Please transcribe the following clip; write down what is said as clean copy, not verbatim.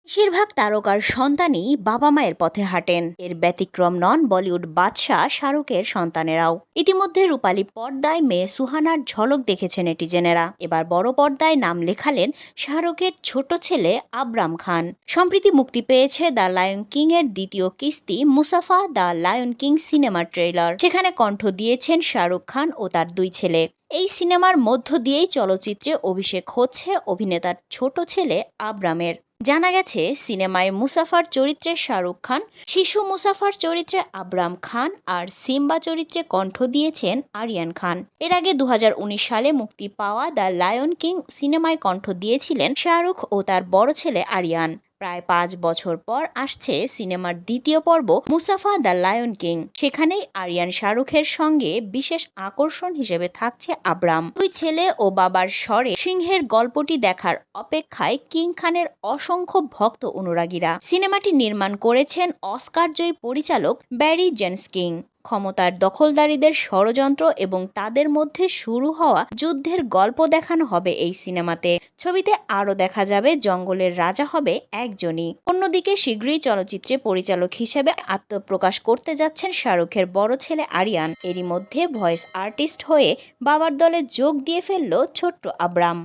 বেশিরভাগ তারকার সন্তানই বাবা মায়ের পথে হাঁটেন। এর ব্যতিক্রম নন বলিউড বাদশাহ শাহরুখের সন্তানেরাও। ইতিমধ্যে রূপালী পর্দায় মেয়ে সুহানার ঝলক দেখেছেন নেটিজেনেরা। এবার বড় পর্দায় নাম লেখালেন শাহরুখের ছোট ছেলে আবরাম খান। সম্প্রতি মুক্তি পেয়েছে দ্য লায়ন কিং এর দ্বিতীয় কিস্তি মুসাফা দ্য লায়ন কিং সিনেমার ট্রেইলার। সেখানে কণ্ঠ দিয়েছেন শাহরুখ খান ও তার দুই ছেলে। এই সিনেমার মধ্য দিয়েই চলচ্চিত্রে অভিষেক হচ্ছে অভিনেতার ছোট ছেলে আবরামের। জানা গেছে, সিনেমায় মুসাফার চরিত্রে শাহরুখ খান, শিশু মুসাফার চরিত্রে আবরাম খান আর সিম্বা চরিত্রে কণ্ঠ দিয়েছেন আরিয়ান খান। এর আগে 2019 সালে মুক্তি পাওয়া দ্য লায়ন কিং সিনেমায় কণ্ঠ দিয়েছিলেন শাহরুখ ও তার বড় ছেলে আরিয়ান। প্রায় 5 বছর পর আসছে সিনেমার দ্বিতীয় পর্ব মুসাফা দ্য লায়ন কিং। সেখানেই আরিয়ান শাহরুখের সঙ্গে বিশেষ আকর্ষণ হিসেবে থাকছে আবরাম। দুই ছেলে ও বাবার স্বরে সিংহের গল্পটি দেখার অপেক্ষায় কিং খানের অসংখ্য ভক্ত অনুরাগীরা। সিনেমাটি নির্মাণ করেছেন অস্কার জয়ী পরিচালক ব্যারি জেন্সকিং। ক্ষমতার দখলদারীদের ষড়যন্ত্র এবং তাদের মধ্যে শুরু হওয়া যুদ্ধের গল্প দেখানো হবে এই সিনেমাতে। ছবিতে আরও দেখা যাবে জঙ্গলের রাজা হবে একজনই। অন্যদিকে শীঘ্রই চলচ্চিত্রে পরিচালক হিসেবে আত্মপ্রকাশ করতে যাচ্ছেন শাহরুখের বড় ছেলে আরিয়ান। এরই মধ্যে ভয়েস আর্টিস্ট হয়ে বাবার দলে যোগ দিয়ে ফেলল ছোট্ট আবরাম।